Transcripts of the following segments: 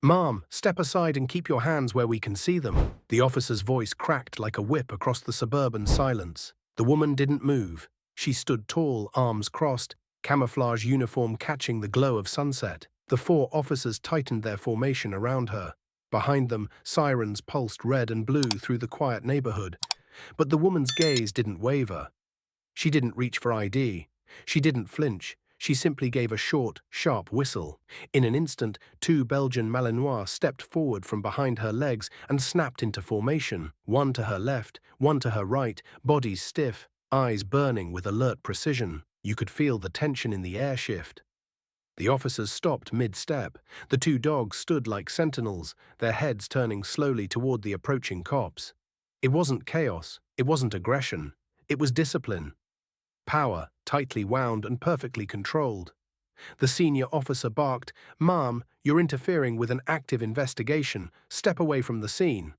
"Ma'am, step aside and keep your hands where we can see them." The officer's voice cracked like a whip across the suburban silence. The woman didn't move. She stood tall, arms crossed, camouflage uniform catching the glow of sunset. The four officers tightened their formation around her. Behind them, sirens pulsed red and blue through the quiet neighborhood. But the woman's gaze didn't waver. She didn't reach for ID. She didn't flinch. She simply gave a short, sharp whistle. In an instant, two Belgian Malinois stepped forward from behind her legs and snapped into formation, one to her left, one to her right, bodies stiff, eyes burning with alert precision. You could feel the tension in the air shift. The officers stopped mid-step. The two dogs stood like sentinels, their heads turning slowly toward the approaching cops. It wasn't chaos. It wasn't aggression. It was discipline. Power, tightly wound and perfectly controlled. The senior officer barked, "Ma'am, you're interfering with an active investigation. Step away from the scene."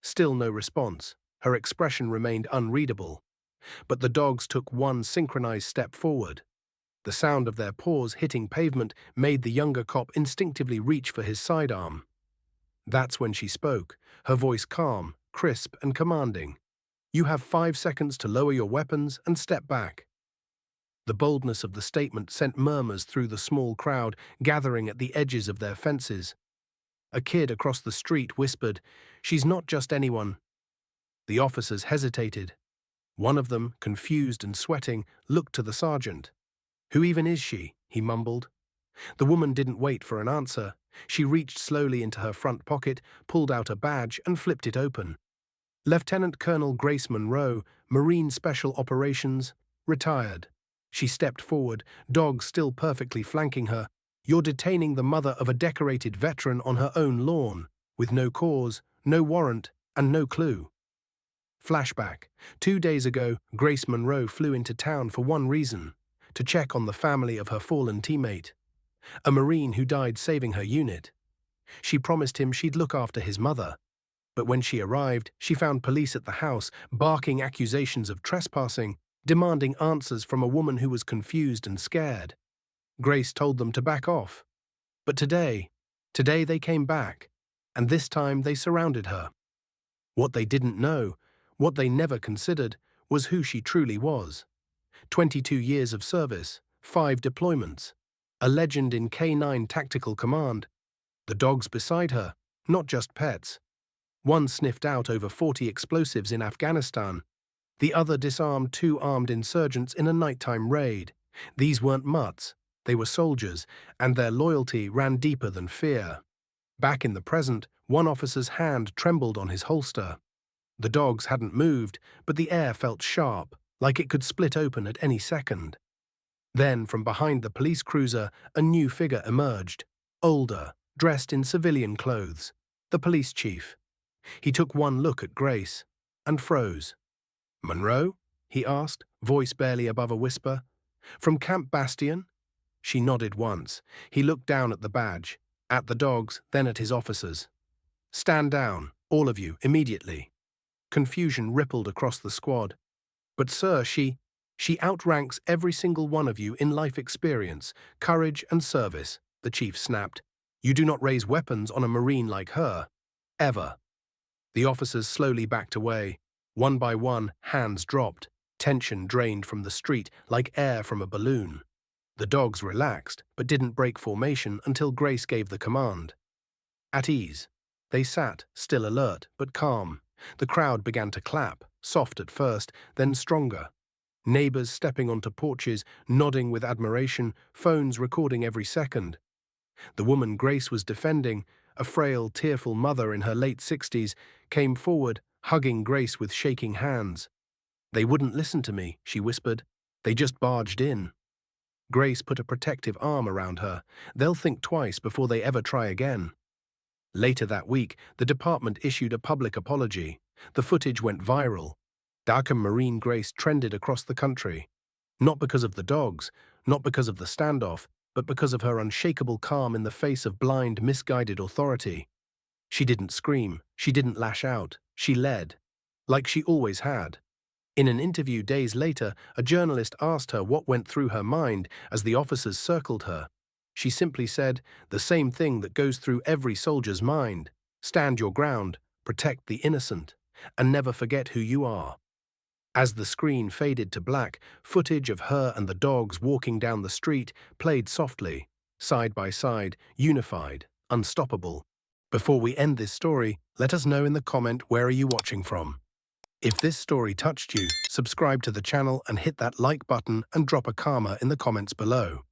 Still no response. Her expression remained unreadable. But the dogs took one synchronized step forward. The sound of their paws hitting pavement made the younger cop instinctively reach for his sidearm. That's when she spoke, her voice calm, crisp and commanding. "You have 5 seconds to lower your weapons and step back." The boldness of the statement sent murmurs through the small crowd gathering at the edges of their fences. A kid across the street whispered, "She's not just anyone." The officers hesitated. One of them, confused and sweating, looked to the sergeant. "Who even is she?" he mumbled. The woman didn't wait for an answer. She reached slowly into her front pocket, pulled out a badge and flipped it open. "Lieutenant Colonel Grace Monroe, Marine Special Operations, retired." She stepped forward, dogs still perfectly flanking her. "You're detaining the mother of a decorated veteran on her own lawn, with no cause, no warrant, and no clue." Flashback. 2 days ago, Grace Monroe flew into town for one reason: to check on the family of her fallen teammate, a Marine who died saving her unit. She promised him she'd look after his mother. But when she arrived, she found police at the house, barking accusations of trespassing, demanding answers from a woman who was confused and scared. Grace told them to back off. But today they came back, and this time they surrounded her. What they didn't know, what they never considered, was who she truly was. 22 years of service, 5 deployments, a legend in Canine Tactical Command. The dogs beside her, not just pets. One sniffed out over 40 explosives in Afghanistan. The other disarmed 2 armed insurgents in a nighttime raid. These weren't mutts, they were soldiers, and their loyalty ran deeper than fear. Back in the present, one officer's hand trembled on his holster. The dogs hadn't moved, but the air felt sharp, like it could split open at any second. Then, from behind the police cruiser, a new figure emerged, older, dressed in civilian clothes, the police chief. He took one look at Grace and froze. "Monroe?" he asked, voice barely above a whisper. "From Camp Bastion?" She nodded once. He looked down at the badge, at the dogs, then at his officers. "Stand down, all of you, immediately." Confusion rippled across the squad. "But sir, she outranks every single one of you in life experience, courage and service," the chief snapped. "You do not raise weapons on a Marine like her. Ever." The officers slowly backed away. One by one, hands dropped. Tension drained from the street like air from a balloon. The dogs relaxed, but didn't break formation until Grace gave the command. At ease. They sat, still alert, but calm. The crowd began to clap, soft at first, then stronger. Neighbors stepping onto porches, nodding with admiration, phones recording every second. The woman Grace was defending, a frail, tearful mother in her late 60s, came forward, hugging Grace with shaking hands. "They wouldn't listen to me," she whispered. "They just barged in." Grace put a protective arm around her. "They'll think twice before they ever try again." Later that week, the department issued a public apology. The footage went viral. Darkham Marine Grace trended across the country. Not because of the dogs, not because of the standoff, but because of her unshakable calm in the face of blind, misguided authority. She didn't scream, she didn't lash out, she led, like she always had. In an interview days later, a journalist asked her what went through her mind as the officers circled her. She simply said the same thing that goes through every soldier's mind. Stand your ground, protect the innocent, and never forget who you are. As the screen faded to black, footage of her and the dogs walking down the street played softly, side by side, unified, unstoppable. Before we end this story, let us know in the comment where are you watching from. If this story touched you, subscribe to the channel and hit that like button and drop a karma in the comments below.